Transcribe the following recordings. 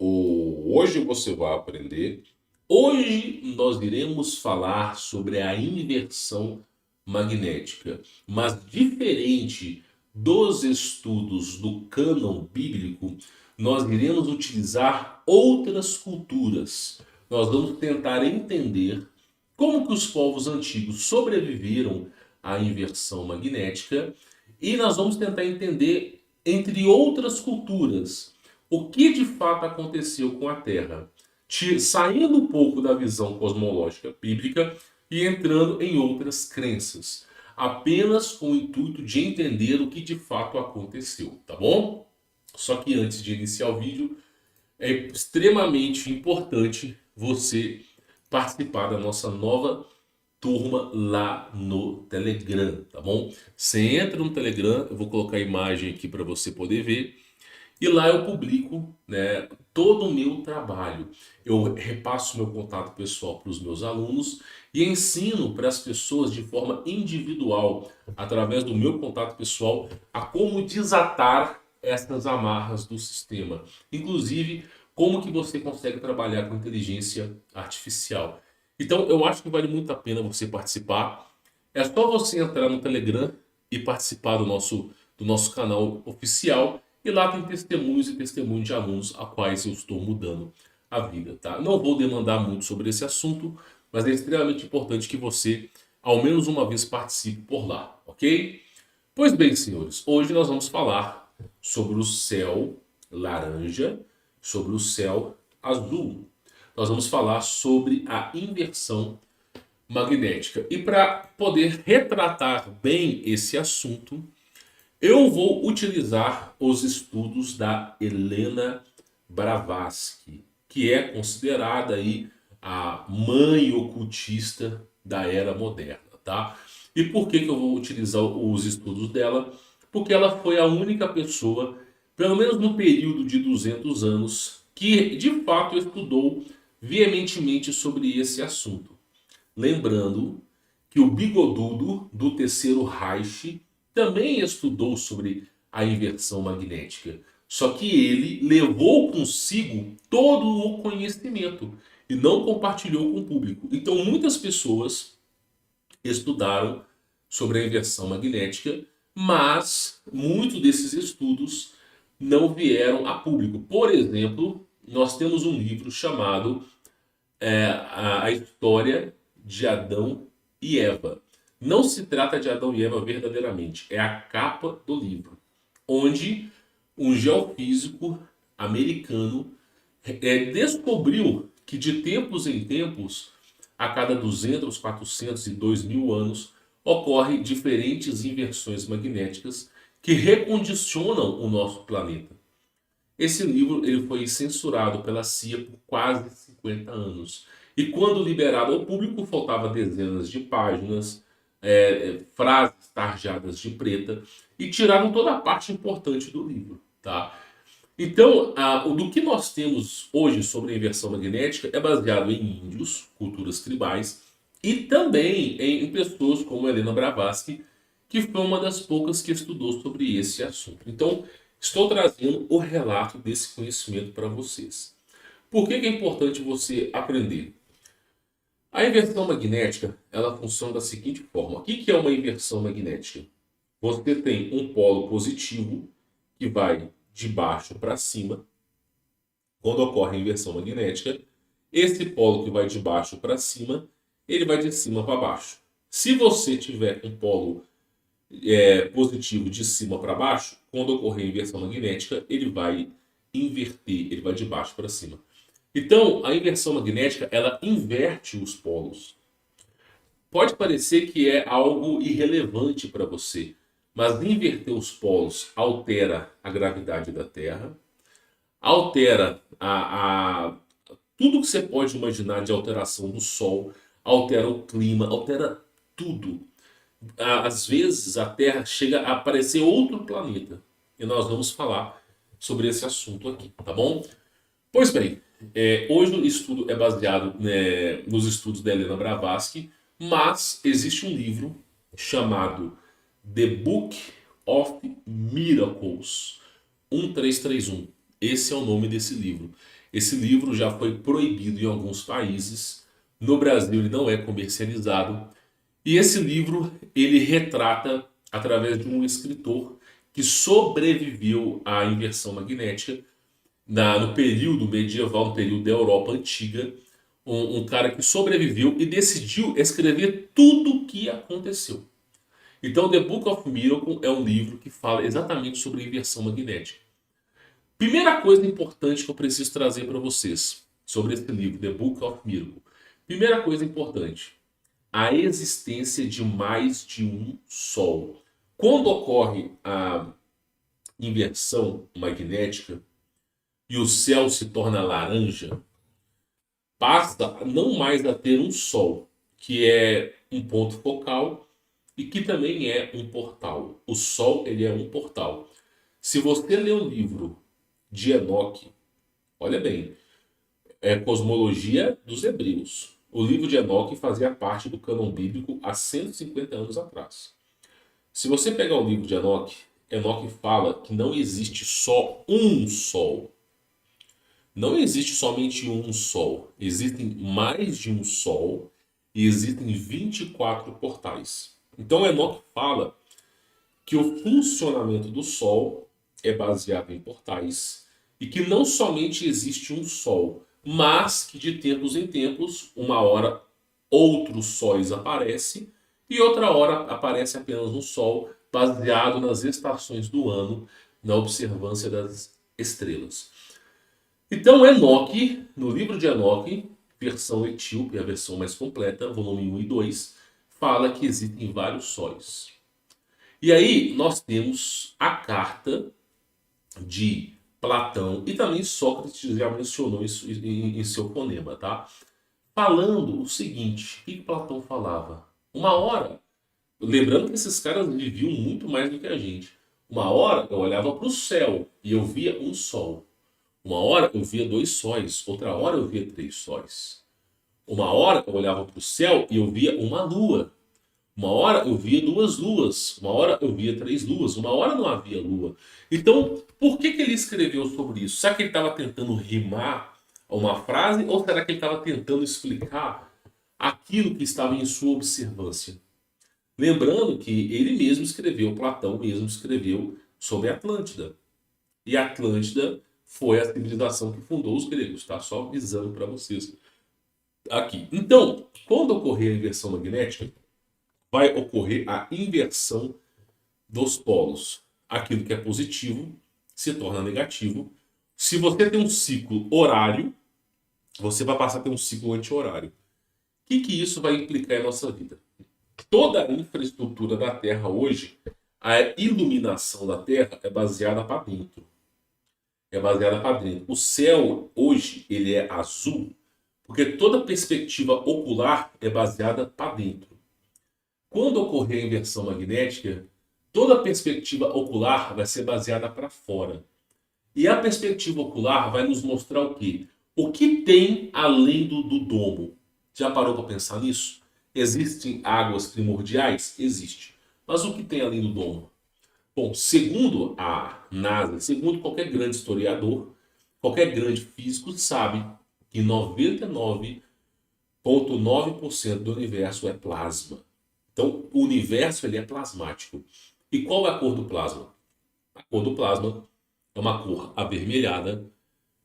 Hoje você vai aprender. Hoje nós iremos falar sobre a inversão magnética, mas diferente dos estudos do cânon bíblico, nós iremos utilizar outras culturas. Nós vamos tentar entender como que os povos antigos sobreviveram à inversão magnética e nós vamos tentar entender, entre outras culturas, o que de fato aconteceu com a Terra, saindo um pouco da visão cosmológica bíblica e entrando em outras crenças, apenas com o intuito de entender o que de fato aconteceu, tá bom? Só que antes de iniciar o vídeo, é extremamente importante você participar da nossa nova turma lá no Telegram, tá bom? Você entra no Telegram, eu vou colocar a imagem aqui para você poder ver. E lá eu publico, né, todo o meu trabalho. Eu repasso meu contato pessoal para os meus alunos e ensino para as pessoas de forma individual, através do meu contato pessoal, a como desatar essas amarras do sistema. Inclusive, como que você consegue trabalhar com inteligência artificial. Então, eu acho que vale muito a pena você participar. É só você entrar no Telegram e participar do nosso canal oficial. E lá tem testemunhos e testemunhos de alunos a quais eu estou mudando a vida, tá? Não vou demandar muito sobre esse assunto, mas é extremamente importante que você, ao menos uma vez, participe por lá, ok? Pois bem, senhores, hoje nós vamos falar sobre o céu laranja, sobre o céu azul. Nós vamos falar sobre a inversão magnética. E para poder retratar bem esse assunto, eu vou utilizar os estudos da Helena Blavatsky, que é considerada aí a mãe ocultista da era moderna, tá? E por que eu vou utilizar os estudos dela? Porque ela foi a única pessoa, pelo menos no período de 200 anos, que de fato estudou veementemente sobre esse assunto. Lembrando que o bigodudo do terceiro Reich também estudou sobre a inversão magnética. Só que ele levou consigo todo o conhecimento e não compartilhou com o público. Então muitas pessoas estudaram sobre a inversão magnética, mas muitos desses estudos não vieram a público. Por exemplo, nós temos um livro chamado a história de Adão e Eva. Não se trata de Adão e Eva verdadeiramente, é a capa do livro, onde um geofísico americano descobriu que de tempos em tempos, a cada 200, 400 e 2000 anos, ocorrem diferentes inversões magnéticas que recondicionam o nosso planeta. Esse livro ele foi censurado pela CIA por quase 50 anos. E quando liberado ao público, faltava dezenas de páginas, frases tarjadas de preta, e tiraram toda a parte importante do livro. Tá? Então, o do que nós temos hoje sobre a inversão magnética é baseado em índios, culturas tribais, e também em pessoas como Helena Blavatsky, que foi uma das poucas que estudou sobre esse assunto. Então, estou trazendo o relato desse conhecimento para vocês. Por que é importante você aprender? A inversão magnética, ela funciona da seguinte forma. O que é uma inversão magnética? Você tem um polo positivo que vai de baixo para cima. Quando ocorre a inversão magnética, esse polo que vai de baixo para cima, ele vai de cima para baixo. Se você tiver um polo positivo de cima para baixo, quando ocorrer a inversão magnética, ele vai inverter, ele vai de baixo para cima. Então, a inversão magnética, ela inverte os polos. Pode parecer que é algo irrelevante para você, mas inverter os polos altera a gravidade da Terra, altera tudo que você pode imaginar de alteração do Sol, altera o clima, altera tudo. Às vezes a Terra chega a parecer outro planeta. E nós vamos falar sobre esse assunto aqui, tá bom? Pois bem, hoje o estudo é baseado, né, nos estudos da Helena Blavatsky, mas existe um livro chamado The Book of Miracles 1331. Esse é o nome desse livro. Esse livro já foi proibido em alguns países. No Brasil ele não é comercializado. E esse livro ele retrata através de um escritor que sobreviveu à inversão magnética no período medieval, no período da Europa antiga. Um cara que sobreviveu e decidiu escrever tudo o que aconteceu. Então, The Book of Miracle é um livro que fala exatamente sobre a inversão magnética. Primeira coisa importante que eu preciso trazer para vocês sobre esse livro, The Book of Miracle. Primeira coisa importante, a existência de mais de um Sol. Quando ocorre a inversão magnética e o céu se torna laranja, passa não mais a ter um Sol, que é um ponto focal e que também é um portal. O Sol ele é um portal. Se você ler o livro de Enoque, olha bem, é Cosmologia dos Hebreus. O livro de Enoque fazia parte do cânon bíblico há 150 anos atrás. Se você pegar o livro de Enoque, Enoque fala que não existe só um Sol. Não existe somente um Sol. Existem mais de um Sol e existem 24 portais. Então Enoque fala que o funcionamento do Sol é baseado em portais e que não somente existe um Sol, mas que de tempos em tempos, uma hora outros sóis aparecem e outra hora aparece apenas um Sol, baseado nas estações do ano, na observância das estrelas. Então Enoque, no livro de Enoque, versão etíope, a versão mais completa, volume 1 e 2, fala que existem vários sóis. E aí nós temos a carta de Platão, e também Sócrates já mencionou isso em seu fonema, tá? Falando o seguinte, o que Platão falava? Uma hora, lembrando que esses caras viviam muito mais do que a gente. Uma hora eu olhava para o céu e eu via um sol. Uma hora eu via dois sóis, outra hora eu via três sóis. Uma hora eu olhava para o céu e eu via uma lua. Uma hora eu via duas luas, uma hora eu via três luas, uma hora não havia lua. Então, por que ele escreveu sobre isso? Será que ele estava tentando rimar uma frase ou será que ele estava tentando explicar aquilo que estava em sua observância? Lembrando que ele mesmo escreveu, Platão mesmo escreveu sobre a Atlântida. E a Atlântida foi a civilização que fundou os gregos, tá? Só avisando para vocês aqui. Então, quando ocorrer a inversão magnética, vai ocorrer a inversão dos polos. Aquilo que é positivo se torna negativo. Se você tem um ciclo horário, você vai passar a ter um ciclo anti-horário. O que isso vai implicar em nossa vida? Toda a infraestrutura da Terra hoje, a iluminação da Terra é baseada para dentro. É baseada para dentro. O céu hoje ele é azul porque toda perspectiva ocular é baseada para dentro. Quando ocorrer a inversão magnética, toda a perspectiva ocular vai ser baseada para fora. E a perspectiva ocular vai nos mostrar o quê? O que tem além do domo? Já parou para pensar nisso? Existem águas primordiais? Existe. Mas o que tem além do domo? Bom, segundo a NASA, segundo qualquer grande historiador, qualquer grande físico sabe que 99,9% do universo é plasma. Então, o universo ele é plasmático. E qual é a cor do plasma? A cor do plasma é uma cor avermelhada,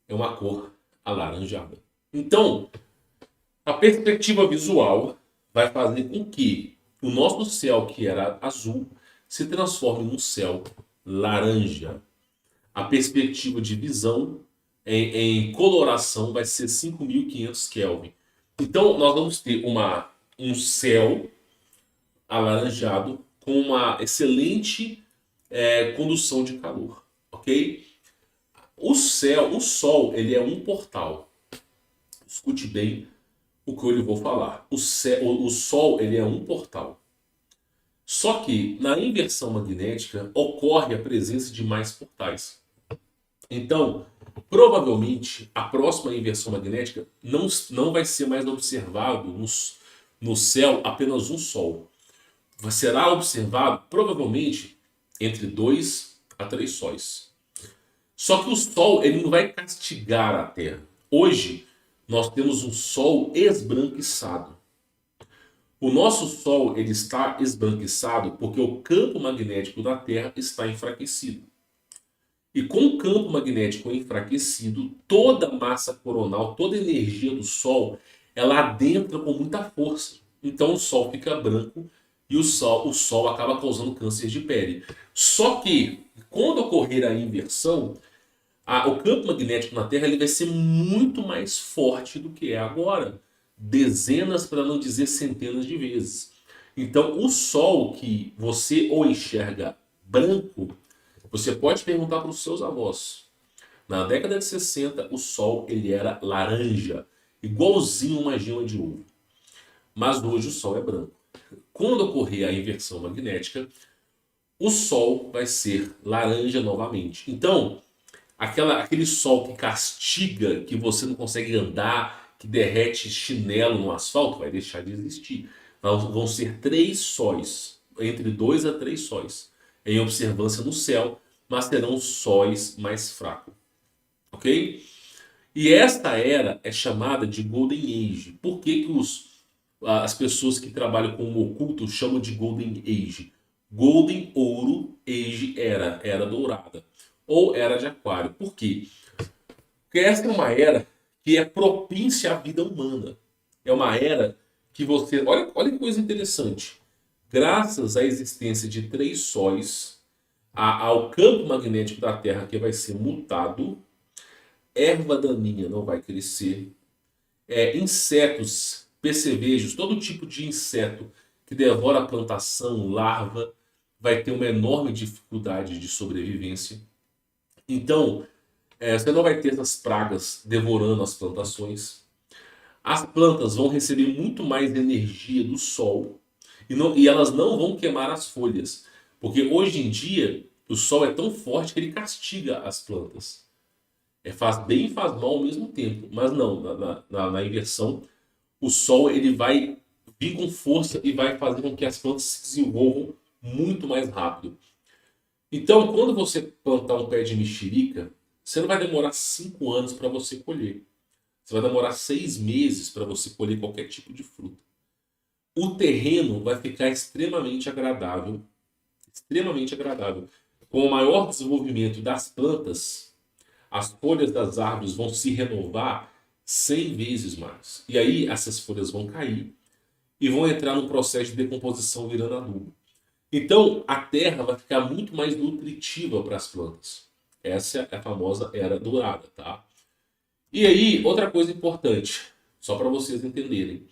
é uma cor alaranjada. Então, a perspectiva visual vai fazer com que o nosso céu, que era azul, se transforme num céu laranja. A perspectiva de visão em coloração vai ser 5.500 Kelvin. Então, nós vamos ter um céu alaranjado com uma excelente condução de calor, ok? O Sol, ele é um portal. Escute bem o que eu lhe vou falar. O Sol, ele é um portal. Só que na inversão magnética ocorre a presença de mais portais. Então, provavelmente, a próxima inversão magnética não vai ser mais observado no céu apenas um Sol. Será observado provavelmente entre 2 a 3 sóis. Só que o Sol ele não vai castigar a Terra. Hoje, nós temos um Sol esbranquiçado. O nosso Sol ele está esbranquiçado porque o campo magnético da Terra está enfraquecido. E com o campo magnético enfraquecido, toda a massa coronal, toda a energia do Sol, ela adentra com muita força. Então o Sol fica branco e o Sol acaba causando câncer de pele. Só que, quando ocorrer a inversão, o campo magnético na Terra ele vai ser muito mais forte do que é agora. Dezenas, para não dizer centenas de vezes. Então, o Sol que você o enxerga branco, você pode perguntar para os seus avós. Na década de 60, o Sol ele era laranja, igualzinho uma gema de ouro. Mas hoje o Sol é branco. Quando ocorrer a inversão magnética, o Sol vai ser laranja novamente. Então, aquele Sol que castiga, que você não consegue andar, que derrete chinelo no asfalto, vai deixar de existir. Vão ser 3 sóis, entre 2 a 3 sóis, em observância no céu, mas serão sóis mais fracos. Ok? E esta era é chamada de Golden Age. Por que, que as pessoas que trabalham com o oculto chamam de Golden Age? Golden, ouro, Age, era dourada. Ou era de aquário. Por quê? Porque essa é uma era que é propícia à vida humana. É uma era que você... Olha que coisa interessante. Graças à existência de 3 sóis, ao campo magnético da Terra que vai ser mutado, erva daninha não vai crescer, insetos, percevejos, todo tipo de inseto que devora a plantação, larva, vai ter uma enorme dificuldade de sobrevivência. Então, você não vai ter essas pragas devorando as plantações. As plantas vão receber muito mais energia do sol e elas não vão queimar as folhas. Porque hoje em dia, o sol é tão forte que ele castiga as plantas. Faz bem e faz mal ao mesmo tempo. Mas não, na inversão, o sol ele vai vir com força e vai fazer com que as plantas se desenvolvam muito mais rápido. Então, quando você plantar um pé de mexerica, você não vai demorar 5 anos para você colher. Você vai demorar 6 meses para você colher qualquer tipo de fruta. O terreno vai ficar extremamente agradável. Extremamente agradável. Com o maior desenvolvimento das plantas, as folhas das árvores vão se renovar 100 vezes mais. E aí essas folhas vão cair e vão entrar no processo de decomposição virando adubo. Então a terra vai ficar muito mais nutritiva para as plantas. Essa é a famosa era dourada, tá? E aí, outra coisa importante, só para vocês entenderem.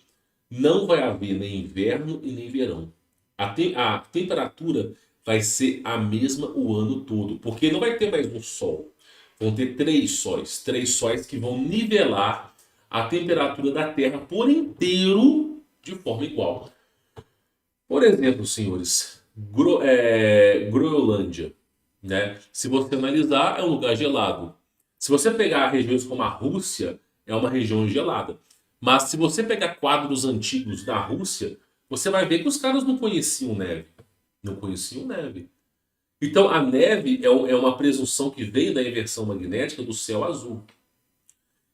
Não vai haver nem inverno e nem verão. A temperatura vai ser a mesma o ano todo, porque não vai ter mais um sol. Vão ter 3 sóis. 3 sóis que vão nivelar a temperatura da Terra por inteiro de forma igual. Por exemplo, senhores, Groenlândia, né? Se você analisar, é um lugar gelado. Se você pegar regiões como a Rússia, é uma região gelada. Mas se você pegar quadros antigos da Rússia, você vai ver que os caras não conheciam neve. Não conheciam neve. Então a neve é uma presunção que veio da inversão magnética do céu azul.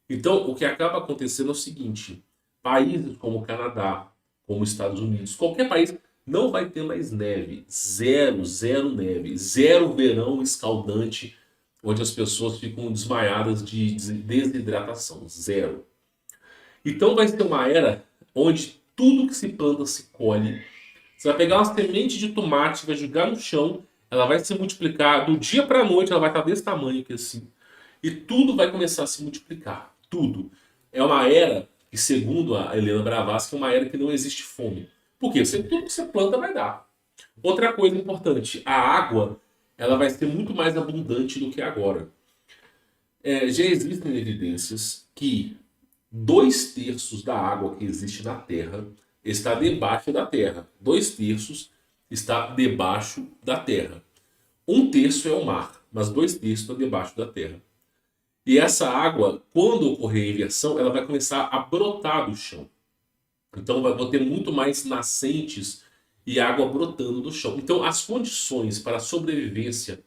Então o que acaba acontecendo é o seguinte: países como o Canadá, como os Estados Unidos, qualquer país não vai ter mais neve. Zero, zero neve. Zero verão escaldante, onde as pessoas ficam desmaiadas de desidratação. Zero. Então vai ser uma era onde tudo que se planta se colhe. Você vai pegar uma semente de tomate, vai jogar no chão, ela vai se multiplicar. Do dia para a noite ela vai estar desse tamanho aqui assim. E tudo vai começar a se multiplicar. Tudo. É uma era que, segundo a Helena Blavatsky, é uma era que não existe fome. Por quê? Tudo que você planta vai dar. Outra coisa importante, a água ela vai ser muito mais abundante do que agora. Já existem evidências que 2/3 da água que existe na Terra está debaixo da Terra. 2/3 está debaixo da Terra. 1/3 é o mar, mas 2/3 está debaixo da Terra. E essa água, quando ocorrer a inversão, ela vai começar a brotar do chão. Então vai ter muito mais nascentes e água brotando do chão. Então as condições para a sobrevivência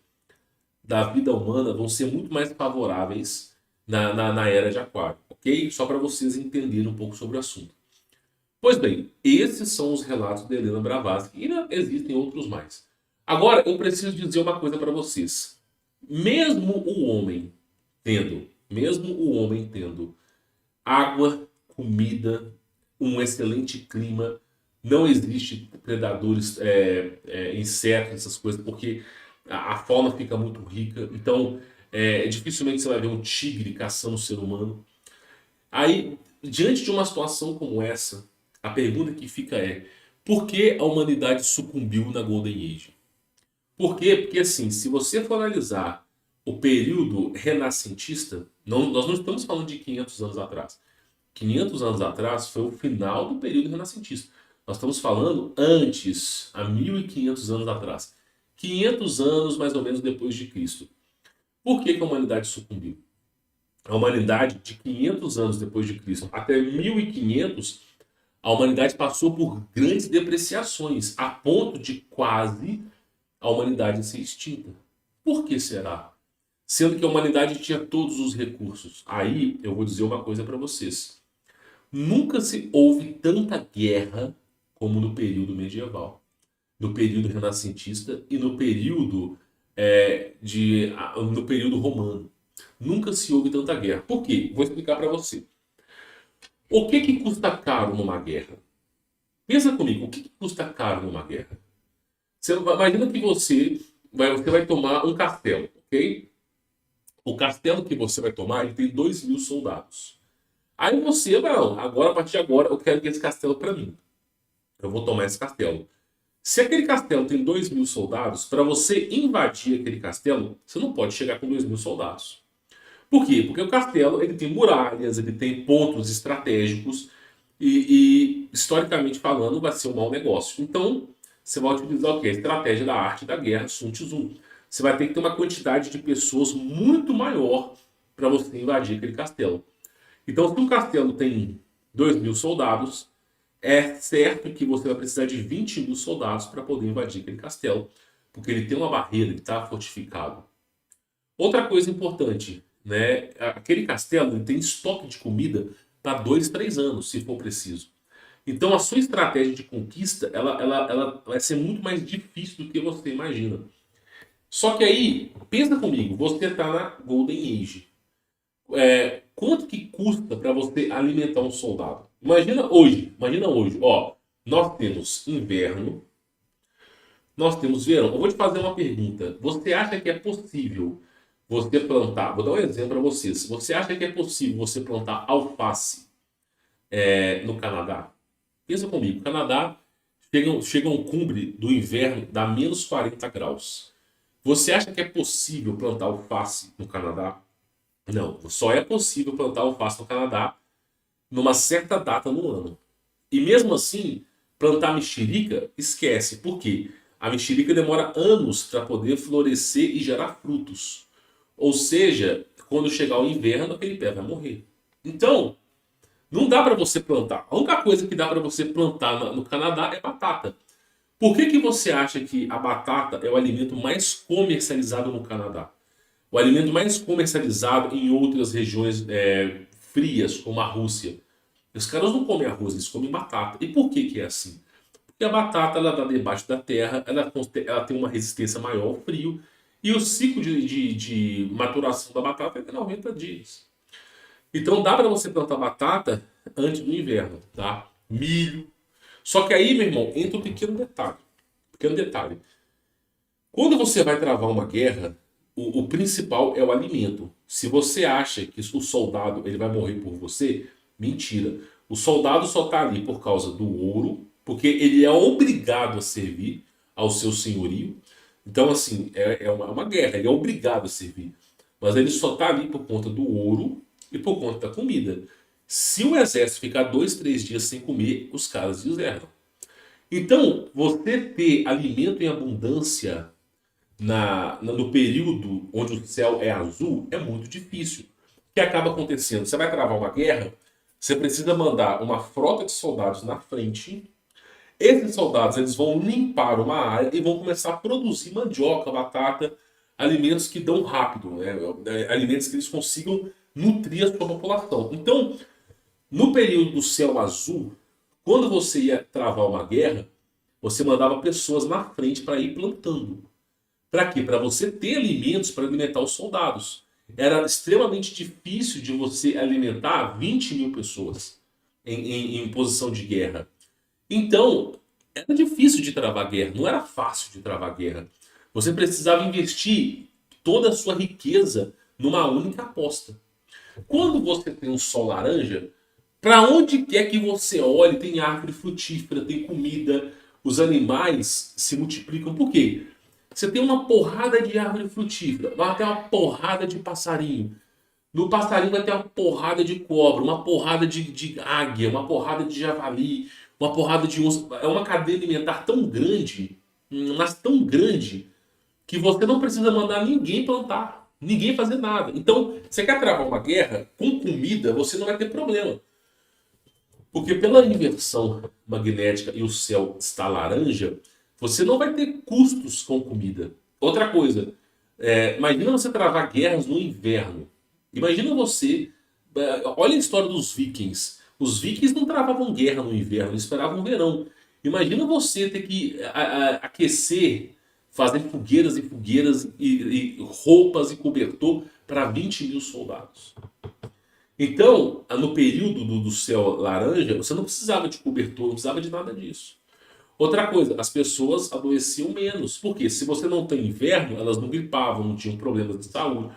da vida humana vão ser muito mais favoráveis na era de Aquário, ok? Só para vocês entenderem um pouco sobre o assunto. Pois bem, esses são os relatos de Helena Blavatsky e ainda existem outros mais. Agora, eu preciso dizer uma coisa para vocês. Mesmo o homem tendo água, comida, um excelente clima, não existe predadores, insetos, essas coisas, porque a fauna fica muito rica. Então, dificilmente você vai ver um tigre caçando um ser humano. Aí, diante de uma situação como essa, a pergunta que fica é: por que a humanidade sucumbiu na Golden Age? Por quê? Porque assim, se você for analisar o período renascentista, nós não estamos falando de 500 anos atrás. 500 anos atrás foi o final do período renascentista. Nós estamos falando antes, há 1500 anos atrás. 500 anos mais ou menos depois de Cristo. Por que a humanidade sucumbiu? A humanidade, de 500 anos depois de Cristo até 1500, a humanidade passou por grandes depreciações, a ponto de quase a humanidade ser extinta. Por que será? Sendo que a humanidade tinha todos os recursos. Aí eu vou dizer uma coisa para vocês. Nunca se houve tanta guerra como no período medieval, no período renascentista e no período romano. Nunca se houve tanta guerra. Por quê? Vou explicar para você. O que custa caro numa guerra? Pensa comigo, o que custa caro numa guerra? Imagina que você vai tomar um castelo, ok? O castelo que você vai tomar, ele tem 2.000 soldados. Aí você, não, agora, a partir de agora, eu quero esse castelo para mim. Eu vou tomar esse castelo. Se aquele castelo tem 2.000 soldados, para você invadir aquele castelo, você não pode chegar com 2.000 soldados. Por quê? Porque o castelo ele tem muralhas, ele tem pontos estratégicos historicamente falando, vai ser um mau negócio. Então, você vai utilizar o quê? A estratégia da arte da guerra, Sun Tzu. Você vai ter que ter uma quantidade de pessoas muito maior para você invadir aquele castelo. Então, se um castelo tem 2.000 soldados, é certo que você vai precisar de 20.000 soldados para poder invadir aquele castelo, porque ele tem uma barreira, ele está fortificado. Outra coisa importante, né? Aquele castelo ele tem estoque de comida para 2, 3 anos, se for preciso. Então a sua estratégia de conquista ela vai ser muito mais difícil do que você imagina. Só que aí, pensa comigo, você está na Golden Age. Quanto que custa para você alimentar um soldado? Imagina hoje, ó, nós temos inverno, nós temos verão. Eu vou te fazer uma pergunta. Você acha que é possível você plantar? Vou dar um exemplo para vocês. Você acha que é possível você plantar alface no Canadá? Pensa comigo. O Canadá chega a um cumbre do inverno, dá menos 40 graus. Você acha que é possível plantar alface no Canadá? Não. Só é possível plantar alface no Canadá numa certa data no ano. E mesmo assim, plantar mexerica, esquece. Por quê? A mexerica demora anos para poder florescer e gerar frutos. Ou seja, quando chegar o inverno, aquele pé vai morrer. Então, não dá para você plantar. A única coisa que dá para você plantar no Canadá é batata. Por que você acha que a batata é o alimento mais comercializado no Canadá? O alimento mais comercializado em outras regiões frias, como a Rússia. Os caras não comem arroz, eles comem batata. E por que é assim? Porque a batata ela dá debaixo da terra, ela tem uma resistência maior ao frio. E o ciclo de maturação da batata é de 90 dias. Então dá para você plantar batata antes do inverno, tá? Milho. Só que aí, meu irmão, entra um pequeno detalhe. Pequeno detalhe. Quando você vai travar uma guerra, o principal é o alimento. Se você acha que o soldado ele vai morrer por você, mentira. O soldado só está ali por causa do ouro, porque ele é obrigado a servir ao seu senhorio. Então, assim, é uma guerra, ele é obrigado a servir. Mas ele só está ali por conta do ouro e por conta da comida. Se o exército ficar 2, 3 dias sem comer, os caras desertam. Então, você ter alimento em abundância no período onde o céu é azul é muito difícil. O que acaba acontecendo? Você vai travar uma guerra, você precisa mandar uma frota de soldados na frente. Esses soldados eles vão limpar uma área e vão começar a produzir mandioca, batata, alimentos que dão rápido, né? Alimentos que eles consigam nutrir a sua população. Então, no período do céu azul, quando você ia travar uma guerra, você mandava pessoas na frente para ir plantando. Para quê? Para você ter alimentos para alimentar os soldados. Era extremamente difícil de você alimentar 20 mil pessoas em posição de guerra. Então, era difícil de travar guerra, não era fácil de travar guerra. Você precisava investir toda a sua riqueza numa única aposta. Quando você tem um sol laranja, para onde quer que você olhe, tem árvore frutífera, tem comida, os animais se multiplicam. Por quê? Você tem uma porrada de árvore frutífera, vai ter uma porrada de passarinho. No passarinho vai ter uma porrada de cobra, uma porrada de águia, uma porrada de javali, uma porrada de onça. É uma cadeia alimentar tão grande, mas tão grande, que você não precisa mandar ninguém plantar, ninguém fazer nada. Então, você quer travar uma guerra com comida, você não vai ter problema. Porque pela inversão magnética e o céu está laranja, você não vai ter custos com comida. Outra coisa, imagina você travar guerras no inverno. Imagina você. Olha a história dos vikings. Os vikings não travavam guerra no inverno, eles esperavam o verão. Imagina você ter que aquecer, fazer fogueiras e fogueiras, e roupas e cobertor para 20 mil soldados. Então, no período do céu laranja, você não precisava de cobertor, não precisava de nada disso. Outra coisa, as pessoas adoeciam menos. Por quê? Se você não tem inverno, elas não gripavam, não tinham problemas de saúde.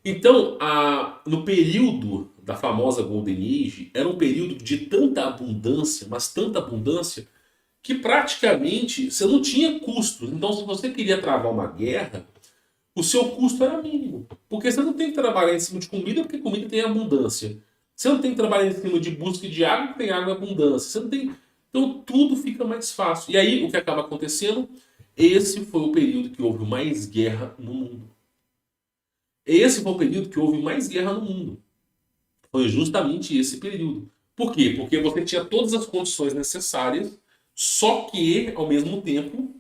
Então, no período da famosa Golden Age, era um período de tanta abundância, mas tanta abundância, que praticamente você não tinha custos. Então, se você queria travar uma guerra, o seu custo era mínimo. Porque você não tem que trabalhar em cima de comida, porque comida tem abundância. Você não tem que trabalhar em cima de busca de água, porque tem água em abundância. Você não tem... Então tudo fica mais fácil. E aí o que acaba acontecendo? Esse foi o período que houve mais guerra no mundo. Esse foi o período que houve mais guerra no mundo. Foi justamente esse período. Por quê? Porque você tinha todas as condições necessárias, só que ao mesmo tempo,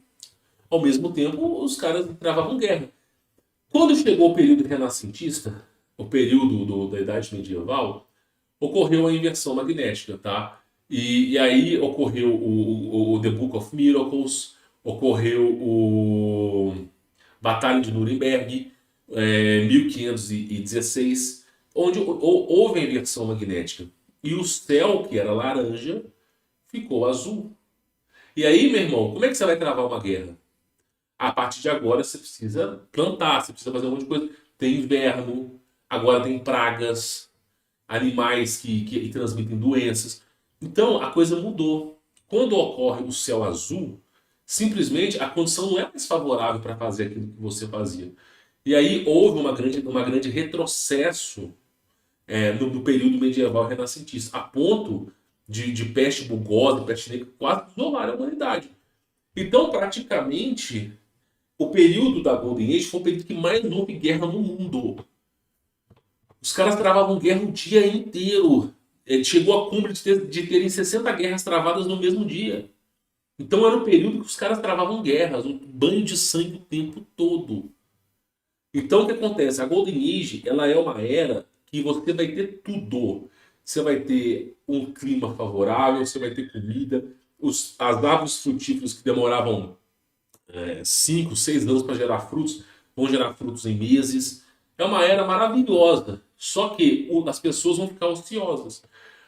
os caras travavam guerra. Quando chegou o período renascentista, o período da Idade Medieval, ocorreu a inversão magnética, tá? E aí ocorreu o The Book of Miracles, ocorreu o Batalha de Nuremberg, 1516, onde houve a inversão magnética. E o céu, que era laranja, ficou azul. E aí, meu irmão, como é que você vai travar uma guerra? A partir de agora você precisa plantar, você precisa fazer um monte de coisa. Tem inverno, agora tem pragas, animais que transmitem doenças. Então a coisa mudou. Quando ocorre o céu azul, simplesmente a condição não é mais favorável para fazer aquilo que você fazia. E aí houve uma grande retrocesso no período medieval renascentista, a ponto de peste bugosa, peste negra, quase isolar a humanidade. Então, praticamente, o período da Golden Age foi o período que mais houve guerra no mundo. Os caras travavam guerra o dia inteiro. Chegou a cúmule de terem 60 guerras travadas no mesmo dia. Então era o período que os caras travavam guerras, um banho de sangue o tempo todo. Então o que acontece? A Golden Age, ela é uma era que você vai ter tudo. Você vai ter um clima favorável, você vai ter comida, as árvores frutíferas que demoravam 5, 6 anos para gerar frutos, vão gerar frutos em meses. É uma era maravilhosa. Só que as pessoas vão ficar ociosas.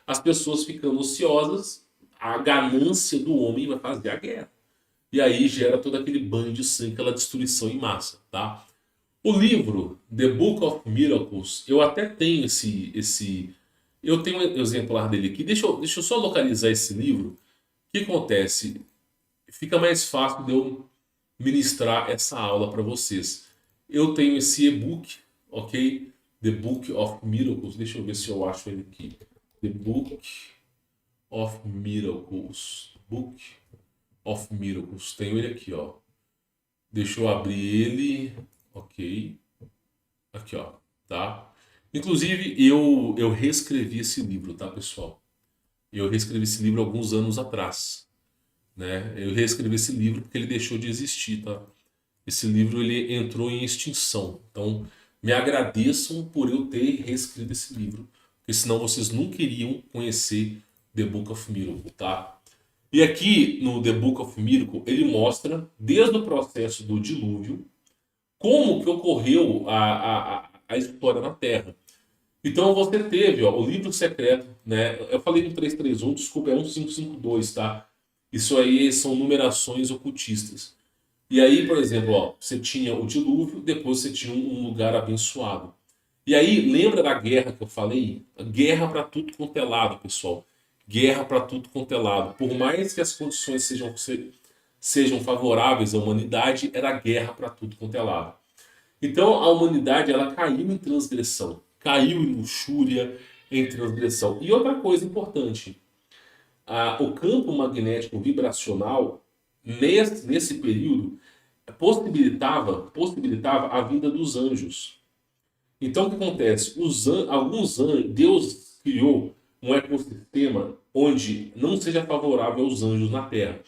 As pessoas ficando ociosas, a ganância do homem vai fazer a guerra. E aí gera todo aquele banho de sangue, aquela destruição em massa, tá? O livro The Book of Miracles, eu até tenho eu tenho um exemplar dele aqui. Deixa eu só localizar esse livro. O que acontece? Fica mais fácil de eu ministrar essa aula para vocês. Eu tenho esse e-book, ok? The Book of Miracles. Deixa eu ver se eu acho ele aqui. The Book of Miracles. Book of Miracles. Tenho ele aqui, ó. Deixa eu abrir ele. Ok. Aqui, ó. Tá? Inclusive, eu reescrevi esse livro, tá, pessoal? Eu reescrevi esse livro alguns anos atrás. Né? Eu reescrevi esse livro porque ele deixou de existir, tá? esse livro ele entrou em extinção. Então, me agradeçam por eu ter reescrito esse livro, porque senão vocês nunca iriam conhecer The Book of Miracle, tá? E aqui no The Book of Miracle, ele mostra, desde o processo do dilúvio, como que ocorreu a história na Terra. Então você teve, ó, o livro secreto, né? Eu falei no 331, desculpa, é 1552, tá? Isso aí são numerações ocultistas. E aí, por exemplo, ó, você tinha o dilúvio, depois você tinha um lugar abençoado. E aí, lembra da guerra que eu falei? Guerra para tudo quanto é lado, pessoal. Guerra para tudo quanto é lado. Por mais que as condições sejam favoráveis à humanidade, era guerra para tudo quanto é lado. Então a humanidade ela caiu em transgressão, caiu em luxúria, em transgressão. E outra coisa importante, o campo magnético vibracional nesse período possibilitava a vinda dos anjos. Então o que acontece? Alguns anjos, Deus criou um ecossistema onde não seja favorável aos anjos na Terra.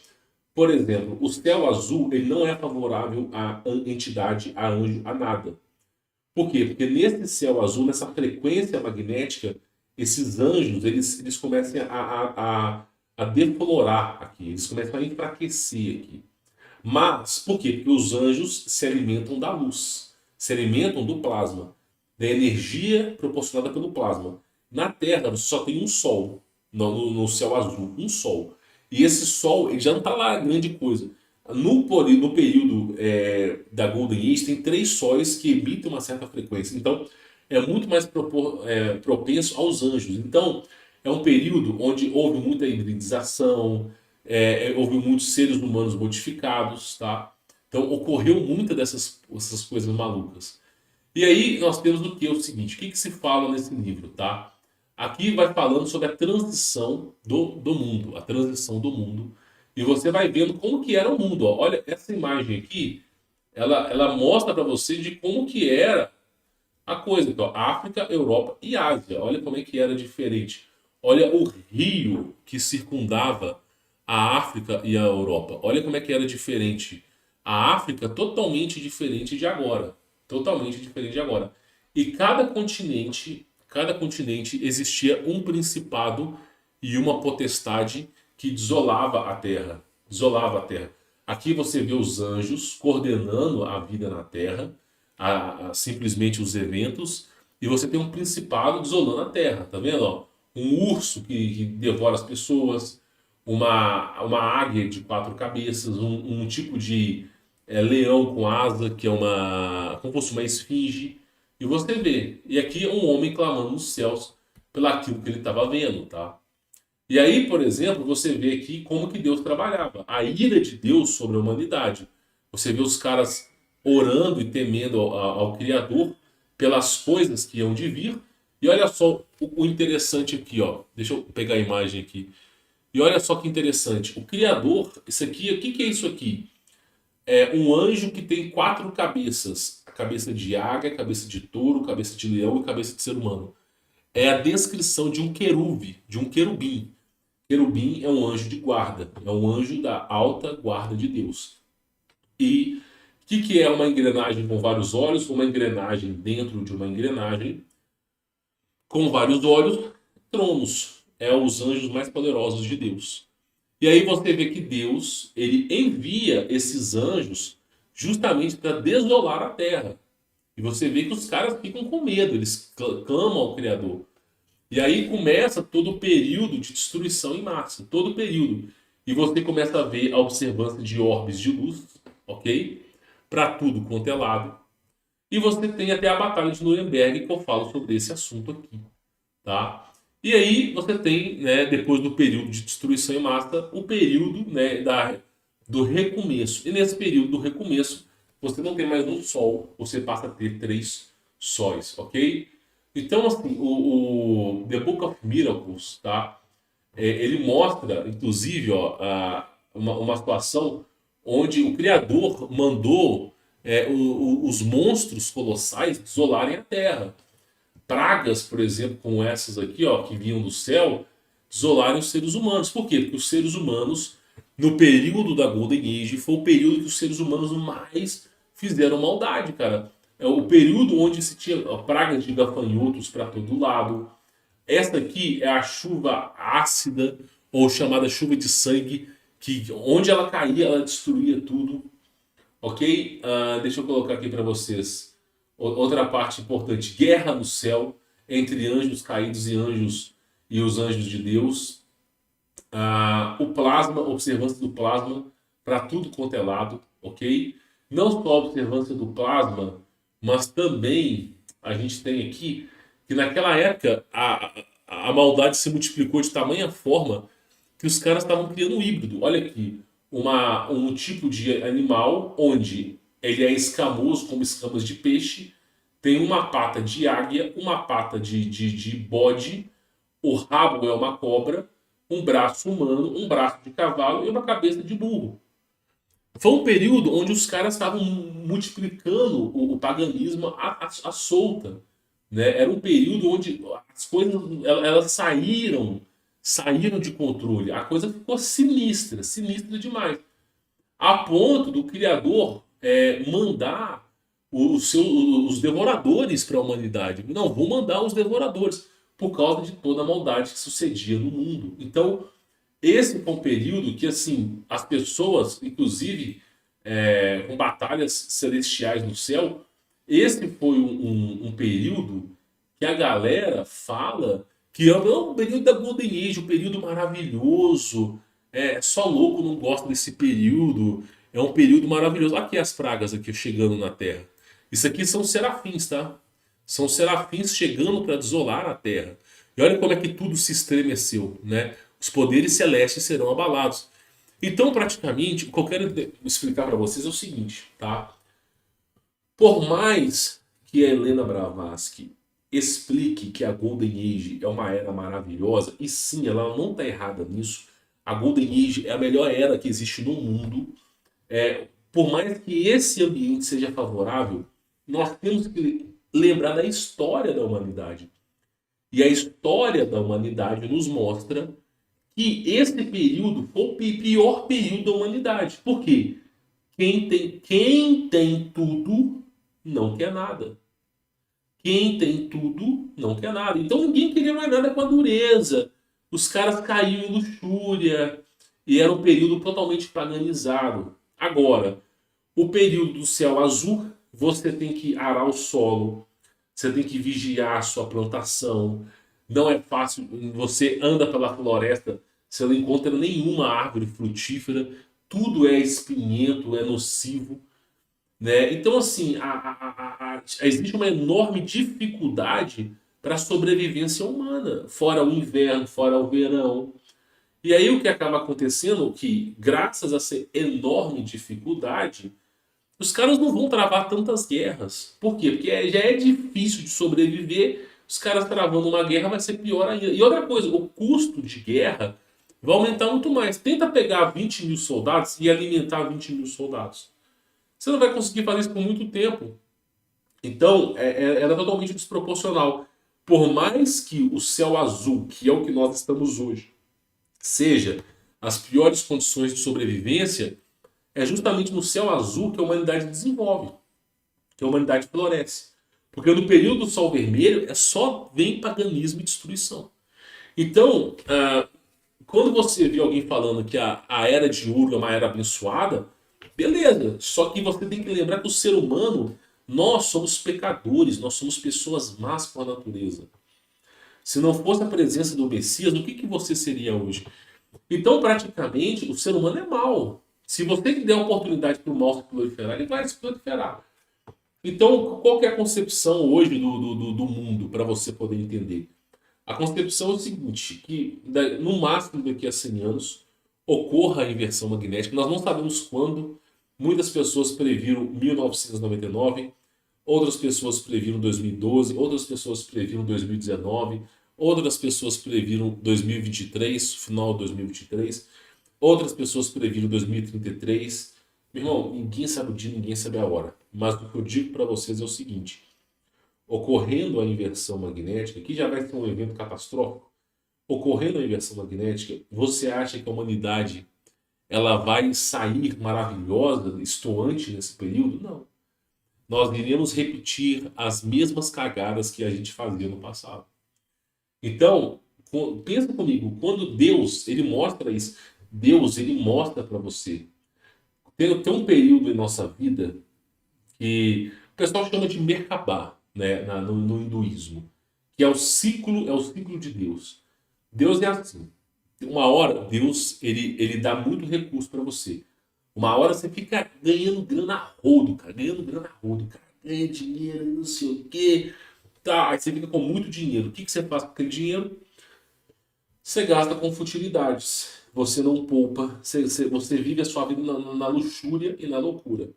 Por exemplo, o céu azul ele não é favorável à entidade, a anjo, a nada. Por quê? Porque nesse céu azul, nessa frequência magnética, esses anjos eles começam a deflorar aqui, eles começam a enfraquecer aqui. Mas, por quê? Porque os anjos se alimentam da luz, se alimentam do plasma, da energia proporcionada pelo plasma. Na Terra, você só tem um Sol, no céu azul, um Sol. E esse Sol ele já não está lá grande coisa. No período da Golden Age, tem 3 sóis que emitem uma certa frequência. Então, é muito mais propenso aos anjos. Então, é um período onde houve muita hibridização, houve muitos seres humanos modificados, tá? Então, ocorreu muita dessas coisas malucas. E aí, nós temos o que? O seguinte, o que se fala nesse livro, tá? Aqui vai falando sobre a transição do mundo, a transição do mundo. E você vai vendo como que era o mundo. Ó. Olha, essa imagem aqui, ela mostra para você de como que era a coisa. Então, África, Europa e Ásia. Olha como é que era diferente. Olha o rio que circundava a África e a Europa. Olha como é que era diferente. A África totalmente diferente de agora. Totalmente diferente de agora. E cada continente existia um principado e uma potestade que desolava a terra. Desolava a terra. Aqui você vê os anjos coordenando a vida na terra, simplesmente os eventos, e você tem um principado desolando a terra, tá vendo? Ó? Um urso que devora as pessoas, uma águia de 4 cabeças, um tipo de leão com asa, que é como fosse uma esfinge, e você vê. E aqui um homem clamando nos céus pelaquilo que ele estava vendo, tá? E aí, por exemplo, você vê aqui como que Deus trabalhava. A ira de Deus sobre a humanidade. Você vê os caras orando e temendo ao Criador pelas coisas que iam de vir. E olha só o interessante aqui, ó. Deixa eu pegar a imagem aqui. E olha só que interessante. O Criador, isso aqui, o que que é isso aqui? É um anjo que tem 4 cabeças. A cabeça de águia, cabeça de touro, cabeça de leão e cabeça de ser humano. É a descrição de um querube, de um querubim. Querubim é um anjo de guarda, é um anjo da alta guarda de Deus. E o que é uma engrenagem com vários olhos? Uma engrenagem dentro de uma engrenagem com vários olhos, tronos. É os anjos mais poderosos de Deus. E aí você vê que Deus ele envia esses anjos justamente para desolar a terra. E você vê que os caras ficam com medo, eles clamam ao Criador. E aí começa todo o período de destruição em massa, todo o período. E você começa a ver a observância de orbes de luz, ok? Para tudo quanto é lado. E você tem até a Batalha de Nuremberg, que eu falo sobre esse assunto aqui, tá? E aí você tem, né, depois do período de destruição em massa, o período, né, do recomeço. E nesse período do recomeço, você não tem mais um sol, você passa a ter 3 sóis, ok? Então, assim, o The Book of Miracles, tá? Ele mostra, inclusive, ó, uma situação onde o Criador mandou os monstros colossais desolarem a Terra. Pragas, por exemplo, como essas aqui, ó, que vinham do céu, desolarem os seres humanos. Por quê? Porque os seres humanos, no período da Golden Age, foi o período que os seres humanos mais fizeram maldade, cara. É o período onde se tinha pragas de gafanhotos para todo lado. Esta aqui é a chuva ácida, ou chamada chuva de sangue, que onde ela caía, ela destruía tudo. Ok? Deixa eu colocar aqui para vocês outra parte importante: guerra no céu entre anjos caídos e os anjos de Deus. O plasma, observância do plasma para tudo quanto é lado, ok? Não só a observância do plasma, mas também a gente tem aqui que naquela época a maldade se multiplicou de tamanha forma que os caras estavam criando um híbrido. Olha aqui, um tipo de animal onde ele é escamoso, como escamas de peixe, tem uma pata de águia, uma pata de bode, o rabo é uma cobra, um braço humano, um braço de cavalo e uma cabeça de burro. Foi um período onde os caras estavam multiplicando o paganismo à solta. Né? Era um período onde as coisas elas saíram de controle. A coisa ficou sinistra, sinistra demais. A ponto do Criador mandar os devoradores para a humanidade. Não, vou mandar os devoradores por causa de toda a maldade que sucedia no mundo. Então, esse foi um período que, assim, as pessoas, inclusive com batalhas celestiais no céu, esse foi um período que a galera fala que é o período da Golden Age, um período maravilhoso. Só louco não gosta desse período. É um período maravilhoso. Aqui as pragas aqui chegando na Terra. Isso aqui são serafins, tá? São serafins chegando para desolar a Terra. E olha como é que tudo se estremeceu, né? Os poderes celestes serão abalados. Então, praticamente, o que eu quero explicar para vocês é o seguinte, tá? Por mais que a Helena Blavatsky explique que a Golden Age é uma era maravilhosa, e sim, ela não está errada nisso. A Golden Age é a melhor era que existe no mundo. Por mais que esse ambiente seja favorável, nós temos que lembrar da história da humanidade. E a história da humanidade nos mostra que esse período foi o pior período da humanidade. Por quê? Quem tem tudo não quer nada. Quem tem tudo não quer nada. Então ninguém queria mais nada com a dureza. Os caras caíam em luxúria. E era um período totalmente paganizado. Agora, o período do céu azul, você tem que arar o solo. Você tem que vigiar a sua plantação. Não é fácil. Você anda pela floresta, você não encontra nenhuma árvore frutífera. Tudo é espinhento, é nocivo. Né? Então, assim, existe uma enorme dificuldade para a sobrevivência humana. Fora o inverno, fora o verão. E aí o que acaba acontecendo é que, graças a essa enorme dificuldade, os caras não vão travar tantas guerras. Por quê? Porque já é difícil de sobreviver. Os caras travando uma guerra vai ser pior ainda. E outra coisa, o custo de guerra vai aumentar muito mais. Tenta pegar 20 mil soldados e alimentar 20 mil soldados. Você não vai conseguir fazer isso por muito tempo. Então, era totalmente desproporcional. Por mais que o céu azul, que é o que nós estamos hoje, seja as piores condições de sobrevivência, é justamente no céu azul que a humanidade desenvolve, que a humanidade floresce. Porque no período do sol vermelho só vem paganismo e destruição. Então, quando você vê alguém falando que a era de ouro é uma era abençoada, beleza. Só que você tem que lembrar que o ser humano, nós somos pecadores, nós somos pessoas más por natureza. Se não fosse a presença do Messias, o que você seria hoje? Então, praticamente, o ser humano é mau. Se você der a oportunidade para o mal se proliferar, ele vai se proliferar. Então, qual que é a concepção hoje do mundo, para você poder entender? A concepção é o seguinte, que no máximo daqui a 100 anos ocorra a inversão magnética. Nós não sabemos quando. Muitas pessoas previram 1999, outras pessoas previram 2012, outras pessoas previram 2019, outras pessoas previram 2023, final de 2023, outras pessoas previram 2033. Meu irmão, ninguém sabe o dia, ninguém sabe a hora. Mas o que eu digo para vocês é o seguinte: ocorrendo a inversão magnética, que já vai ser um evento catastrófico, ocorrendo a inversão magnética, você acha que a humanidade ela vai sair maravilhosa, estoante nesse período? Não. nós iremos repetir as mesmas cagadas que a gente fazia no passado. Então, pensa comigo, quando Deus, ele mostra isso, Deus, ele mostra para você. Tem um período em nossa vida que o pessoal chama de Merkabah, né, no hinduísmo, que é o ciclo de Deus. Deus é assim. Uma hora, Deus, ele dá muito recurso para você. Uma hora você fica ganhando grana a rodo, cara. Ganhando grana a rodo, cara. Ganha dinheiro, não sei o quê. Tá, aí você fica com muito dinheiro. O que você faz com aquele dinheiro? Você gasta com futilidades. Você não poupa. Você vive a sua vida na luxúria e na loucura.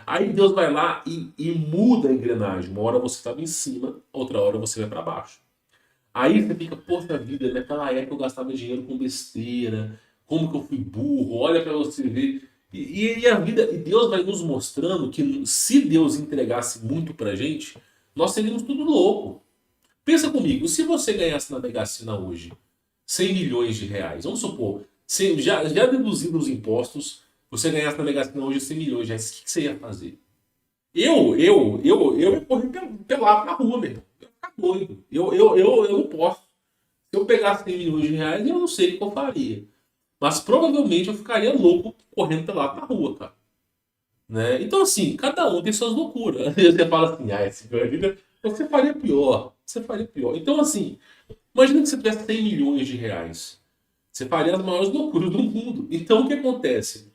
Aí Deus vai lá e muda a engrenagem. Uma hora você estava em cima, outra hora você vai para baixo. Aí você fica, poxa vida, naquela época eu gastava dinheiro com besteira, como que eu fui burro, olha para você ver. E a vida, e Deus vai nos mostrando que se Deus entregasse muito pra gente, nós seríamos tudo louco. Pensa comigo, se você ganhasse na Mega Sena hoje 100 milhões de reais, vamos supor, já deduzindo os impostos, você ganhasse na Mega Sena hoje 100 milhões de reais, o que você ia fazer? Eu ia correr pelado na rua, meu. Eu ia ficar doido. Eu não posso. Se eu pegasse 100 milhões de reais, eu não sei o que eu faria. Mas provavelmente eu ficaria louco correndo pelado na rua, cara. Né? Então, assim, cada um tem suas loucuras. Aí você fala assim, esse vida, você faria pior. Você faria pior. Então, assim, imagina que você tivesse 100 milhões de reais. Você faria as maiores loucuras do mundo. Então, o que acontece?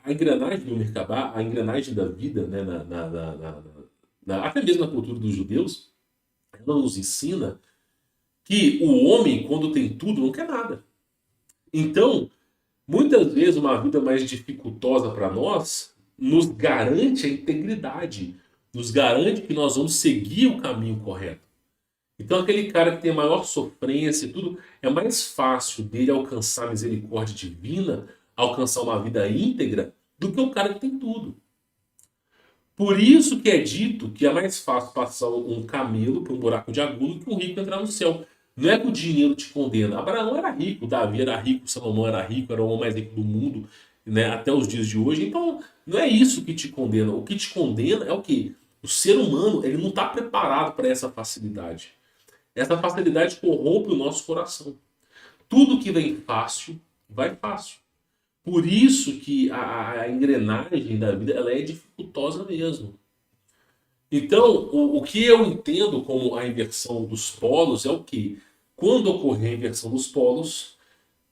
A engrenagem do Merkabah, a engrenagem da vida, né, até mesmo na cultura dos judeus, ela nos ensina que o homem, quando tem tudo, não quer nada. Então, muitas vezes uma vida mais dificultosa para nós nos garante a integridade, nos garante que nós vamos seguir o caminho correto. Então, aquele cara que tem a maior sofrência e tudo, é mais fácil dele alcançar a misericórdia divina, alcançar uma vida íntegra, do que o cara que tem tudo. Por isso que é dito que é mais fácil passar um camelo por um buraco de agulha do que um rico entrar no céu. Não é que o dinheiro te condena. Abraão era rico, Davi era rico, Salomão era rico, era o homem mais rico do mundo, né, até os dias de hoje. Então, não é isso que te condena. O que te condena é o quê? O ser humano, ele não está preparado para essa facilidade. Essa facilidade corrompe o nosso coração. Tudo que vem fácil, vai fácil. Por isso que a engrenagem da vida ela é dificultosa mesmo. Então, o que eu entendo como a inversão dos polos é o que? Quando ocorrer a inversão dos polos,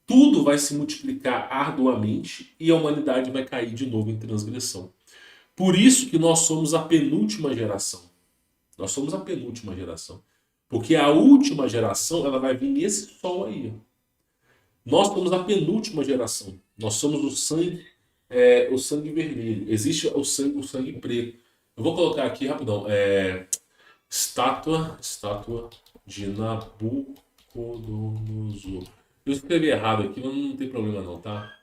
tudo vai se multiplicar arduamente e a humanidade vai cair de novo em transgressão. Por isso que nós somos a penúltima geração. Nós somos a penúltima geração. Porque a última geração ela vai vir nesse sol aí. Nós somos a penúltima geração. Nós somos o sangue vermelho. Existe o sangue preto. Eu vou colocar aqui rapidão. Estátua de Nabucodonosor. Eu escrevi errado aqui, mas não tem problema não, tá?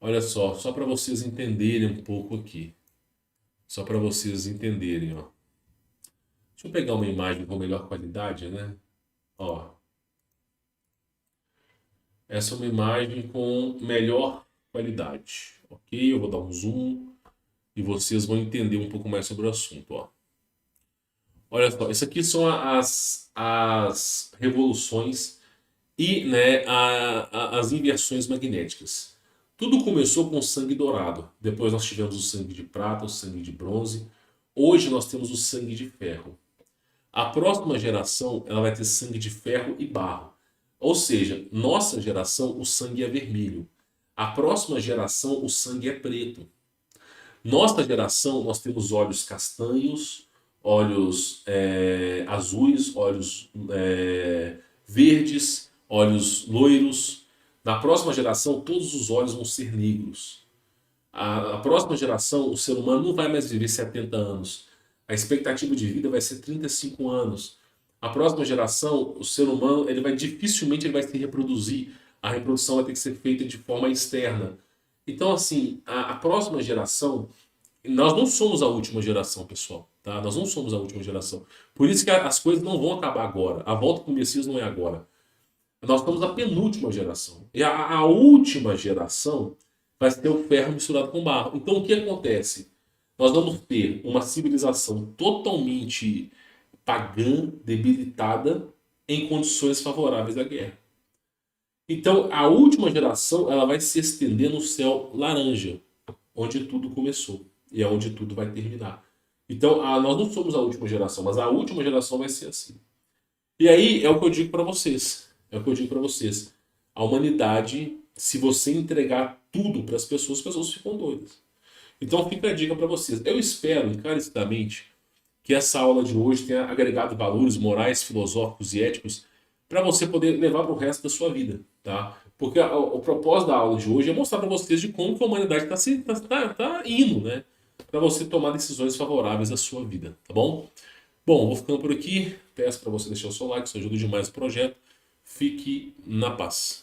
Olha só para vocês entenderem um pouco aqui. Só para vocês entenderem, ó. Deixa eu pegar uma imagem com melhor qualidade, né? Ó. Essa é uma imagem com melhor qualidade, ok? Eu vou dar um zoom e vocês vão entender um pouco mais sobre o assunto, ó. Olha só, isso aqui são as revoluções e, né, as inversões magnéticas. Tudo começou com o sangue dourado. Depois nós tivemos o sangue de prata, o sangue de bronze. Hoje nós temos o sangue de ferro. A próxima geração ela vai ter sangue de ferro e barro. Ou seja, nossa geração o sangue é vermelho. A próxima geração o sangue é preto. Nossa geração nós temos olhos castanhos, olhos azuis, olhos verdes, olhos loiros. Na próxima geração todos os olhos vão ser negros. A próxima geração o ser humano não vai mais viver 70 anos. A expectativa de vida vai ser 35 anos. A próxima geração, o ser humano, dificilmente ele vai se reproduzir. A reprodução vai ter que ser feita de forma externa. Então, assim, a próxima geração, nós não somos a última geração, pessoal. Tá? Nós não somos a última geração. Por isso que as coisas não vão acabar agora. A volta para o Messias não é agora. Nós somos a penúltima geração. E a última geração vai ser o ferro misturado com barro. Então, o que acontece? Nós vamos ter uma civilização totalmente pagã, debilitada, em condições favoráveis à guerra. Então, a última geração ela vai se estender no céu laranja, onde tudo começou e é onde tudo vai terminar. Então, nós não somos a última geração, mas a última geração vai ser assim. E aí é o que eu digo para vocês. É o que eu digo para vocês. A humanidade, se você entregar tudo para as pessoas ficam doidas. Então fica a dica para vocês. Eu espero encarecidamente que essa aula de hoje tenha agregado valores morais, filosóficos e éticos para você poder levar para o resto da sua vida, tá? Porque o propósito da aula de hoje é mostrar para vocês de como que a humanidade tá indo, né? Para você tomar decisões favoráveis à sua vida, tá bom? Bom, vou ficando por aqui. Peço para você deixar o seu like, isso ajuda demais o projeto. Fique na paz.